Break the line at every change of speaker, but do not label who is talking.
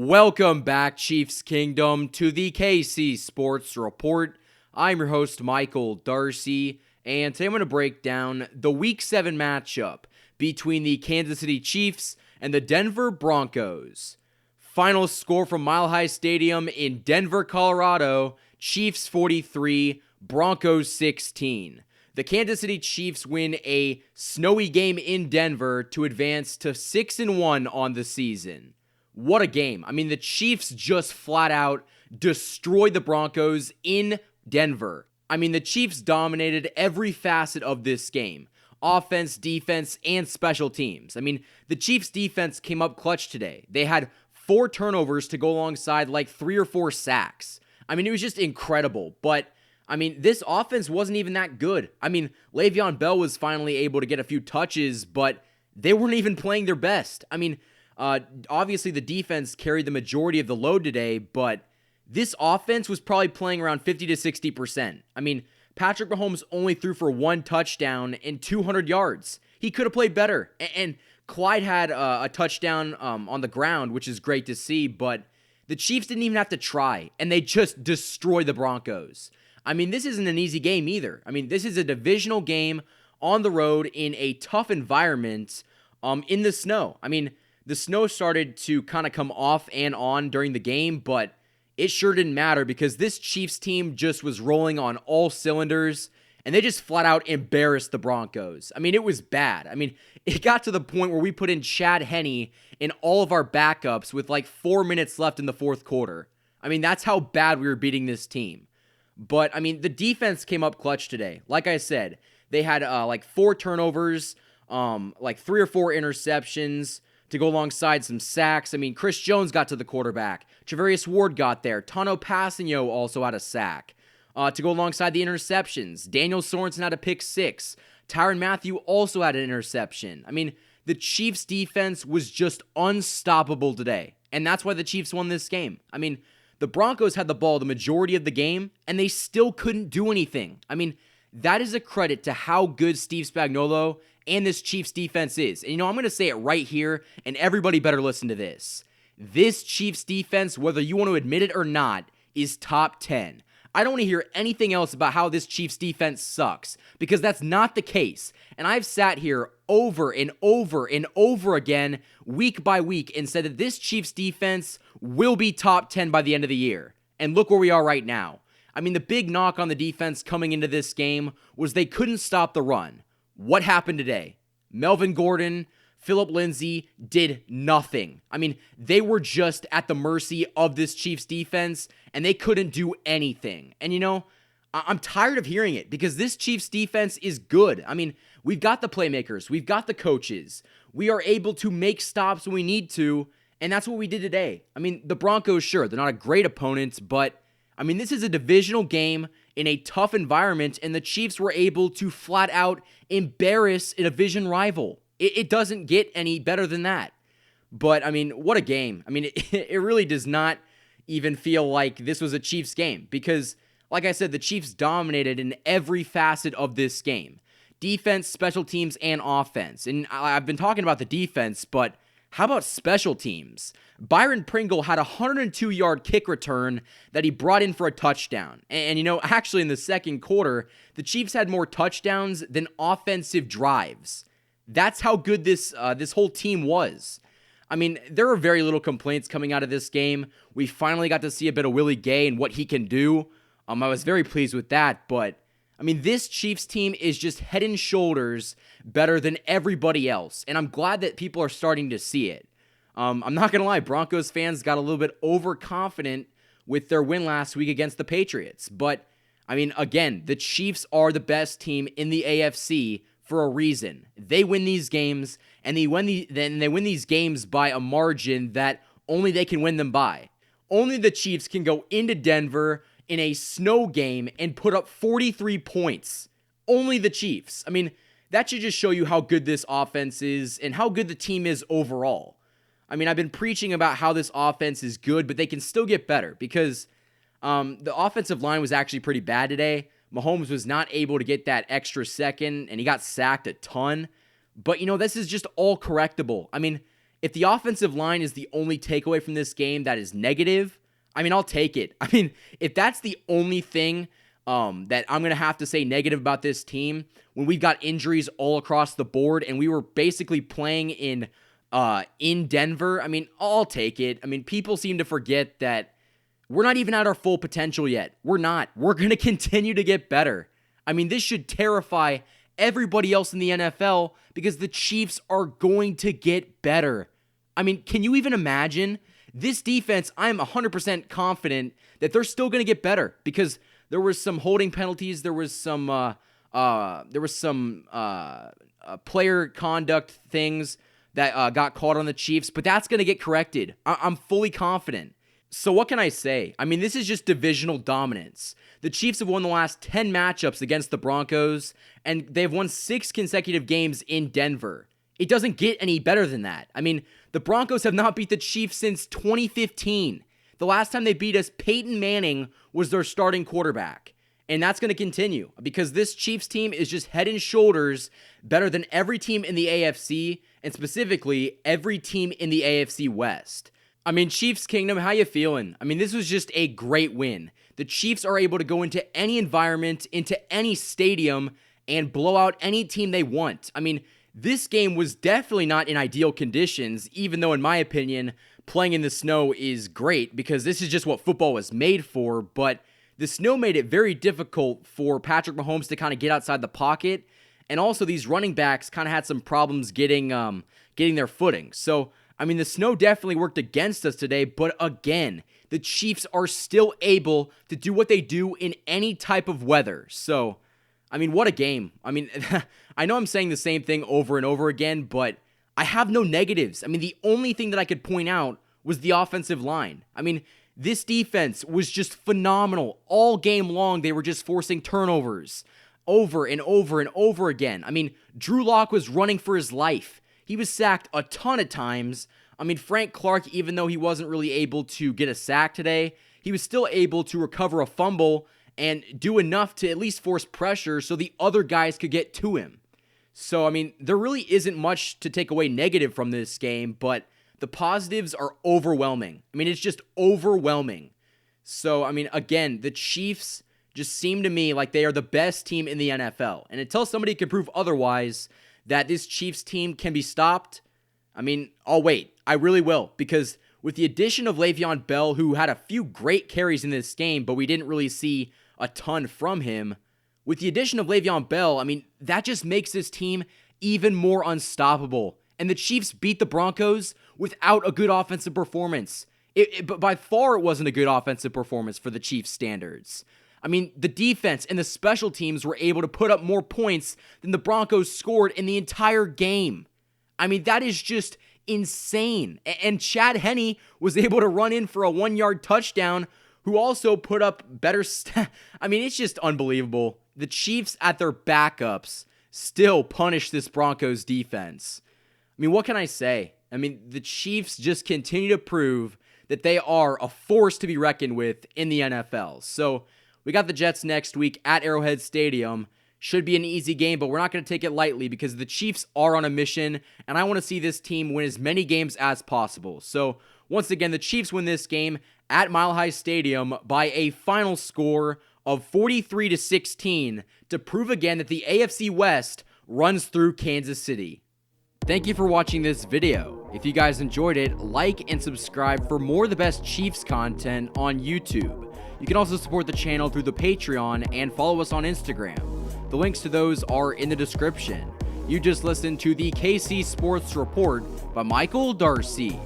Welcome back, Chiefs Kingdom, to the KC Sports Report. I'm your host, Michael Darcy, and today I'm going to break down the Week 7 matchup between the Kansas City Chiefs and the Denver Broncos. Final score from Mile High Stadium in Denver, Colorado, Chiefs 43, Broncos 16. The Kansas City Chiefs win a snowy game in Denver to advance to 6-1 on the season. What a game. I mean, the Chiefs just flat out destroyed the Broncos in Denver. I mean, the Chiefs dominated every facet of this game. Offense, defense, and special teams. I mean, the Chiefs defense came up clutch today. They had 4 turnovers to go alongside like 3 or 4 sacks. I mean, it was just incredible. But, I mean, this offense wasn't even that good. I mean, Le'Veon Bell was finally able to get a few touches, but they weren't even playing their best. I mean, obviously the defense carried the majority of the load today, but this offense was probably playing around 50 to 60%. I mean, Patrick Mahomes only threw for 1 touchdown and 200 yards. He could have played better. And Clyde had a touchdown on the ground, which is great to see, but the Chiefs didn't even have to try, and they just destroyed the Broncos. I mean, this isn't an easy game either. I mean, this is a divisional game on the road in a tough environment in the snow. I mean, the snow started to kind of come off and on during the game, but it sure didn't matter because this Chiefs team just was rolling on all cylinders, and they just flat out embarrassed the Broncos. I mean, it was bad. I mean, it got to the point where we put in Chad Henne in all of our backups with like 4 minutes left in the fourth quarter. I mean, that's how bad we were beating this team. But, I mean, the defense came up clutch today. Like I said, they had like 4 turnovers, like 3 or 4 interceptions to go alongside some sacks. I mean, Chris Jones got to the quarterback. Travarius Ward got there. Tano Passanio also had a sack. To go alongside the interceptions, Daniel Sorensen had a pick 6. Tyrann Mathieu also had an interception. I mean, the Chiefs' defense was just unstoppable today, and that's why the Chiefs won this game. I mean, the Broncos had the ball the majority of the game, and they still couldn't do anything. I mean, that is a credit to how good Steve Spagnuolo and this Chiefs defense is. And, I'm going to say it right here, and everybody better listen to this. This Chiefs defense, whether you want to admit it or not, is top 10. I don't want to hear anything else about how this Chiefs defense sucks, because that's not the case. And I've sat here over and over and over again, week by week, and said that this Chiefs defense will be top 10 by the end of the year. And look where we are right now. I mean, the big knock on the defense coming into this game was they couldn't stop the run. What happened today? Melvin Gordon, Phillip Lindsay did nothing. I mean, they were just at the mercy of this Chiefs defense, and they couldn't do anything. And I'm tired of hearing it because this Chiefs defense is good. I mean, we've got the playmakers, we've got the coaches. We are able to make stops when we need to, and that's what we did today. I mean, the Broncos, sure, they're not a great opponent, but I mean, this is a divisional game in a tough environment, and the Chiefs were able to flat out embarrass a division rival. It doesn't get any better than that. But, I mean, what a game. I mean, it really does not even feel like this was a Chiefs game because, like I said, the Chiefs dominated in every facet of this game. Defense, special teams, and offense. And I've been talking about the defense, but how about special teams? Byron Pringle had a 102-yard kick return that he brought in for a touchdown. And actually in the second quarter, the Chiefs had more touchdowns than offensive drives. That's how good this whole team was. I mean, there are very little complaints coming out of this game. We finally got to see a bit of Willie Gay and what he can do. I was very pleased with that, but I mean, this Chiefs team is just head and shoulders better than everybody else, and I'm glad that people are starting to see it. I'm not going to lie, Broncos fans got a little bit overconfident with their win last week against the Patriots, but, I mean, again, the Chiefs are the best team in the AFC for a reason. They win these games, and they win these games by a margin that only they can win them by. Only the Chiefs can go into Denver in a snow game and put up 43 points. Only the Chiefs. I mean, that should just show you how good this offense is and how good the team is overall. I mean, I've been preaching about how this offense is good, but they can still get better because the offensive line was actually pretty bad today. Mahomes was not able to get that extra second, and he got sacked a ton. But, this is just all correctable. I mean, if the offensive line is the only takeaway from this game that is negative, I mean, I'll take it. I mean, if that's the only thing that I'm going to have to say negative about this team, when we've got injuries all across the board and we were basically playing in Denver, I mean, I'll take it. I mean, people seem to forget that we're not even at our full potential yet. We're not. We're going to continue to get better. I mean, this should terrify everybody else in the NFL because the Chiefs are going to get better. I mean, can you even imagine? This defense, I'm 100% confident that they're still going to get better because there was some holding penalties, there was some player conduct things that got caught on the Chiefs, but that's going to get corrected. I'm fully confident. So what can I say? I mean, this is just divisional dominance. The Chiefs have won the last 10 matchups against the Broncos, and they've won 6 consecutive games in Denver. It doesn't get any better than that. I mean, the Broncos have not beat the Chiefs since 2015. The last time they beat us, Peyton Manning was their starting quarterback. And that's going to continue because this Chiefs team is just head and shoulders better than every team in the AFC, and specifically every team in the AFC West. I mean, Chiefs Kingdom, how you feeling? I mean, this was just a great win. The Chiefs are able to go into any environment, into any stadium, and blow out any team they want. I mean, this game was definitely not in ideal conditions, even though, in my opinion, playing in the snow is great because this is just what football was made for, but the snow made it very difficult for Patrick Mahomes to kind of get outside the pocket, and also these running backs kind of had some problems getting their footing. So, I mean, the snow definitely worked against us today, but again, the Chiefs are still able to do what they do in any type of weather. So, I mean, what a game. I mean, I know I'm saying the same thing over and over again, but I have no negatives. I mean, the only thing that I could point out was the offensive line. I mean, this defense was just phenomenal. All game long, they were just forcing turnovers over and over and over again. I mean, Drew Lock was running for his life. He was sacked a ton of times. I mean, Frank Clark, even though he wasn't really able to get a sack today, he was still able to recover a fumble and do enough to at least force pressure so the other guys could get to him. So, I mean, there really isn't much to take away negative from this game, but the positives are overwhelming. I mean, it's just overwhelming. So, I mean, again, the Chiefs just seem to me like they are the best team in the NFL. And until somebody can prove otherwise that this Chiefs team can be stopped, I mean, I'll wait. I really will. Because with the addition of Le'Veon Bell, who had a few great carries in this game, but we didn't really see a ton from him, with the addition of Le'Veon Bell, I mean, that just makes this team even more unstoppable. And the Chiefs beat the Broncos without a good offensive performance. But by far, it wasn't a good offensive performance for the Chiefs' standards. I mean, the defense and the special teams were able to put up more points than the Broncos scored in the entire game. I mean, that is just insane. And Chad Henne was able to run in for a 1-yard touchdown, who also put up better I mean, it's just unbelievable. The Chiefs at their backups still punish this Broncos defense. I mean, what can I say? I mean, the Chiefs just continue to prove that they are a force to be reckoned with in the NFL. So, we got the Jets next week at Arrowhead Stadium. Should be an easy game, but we're not going to take it lightly because the Chiefs are on a mission, and I want to see this team win as many games as possible. So, once again, the Chiefs win this game at Mile High Stadium by a final score of 43-16 to prove again that the AFC West runs through Kansas City. Thank you for watching this video. If you guys enjoyed it, like and subscribe for more of the best Chiefs content on YouTube. You can also support the channel through the Patreon and follow us on Instagram. The links to those are in the description. You just listened to the KC Sports Report by Michael Darcy.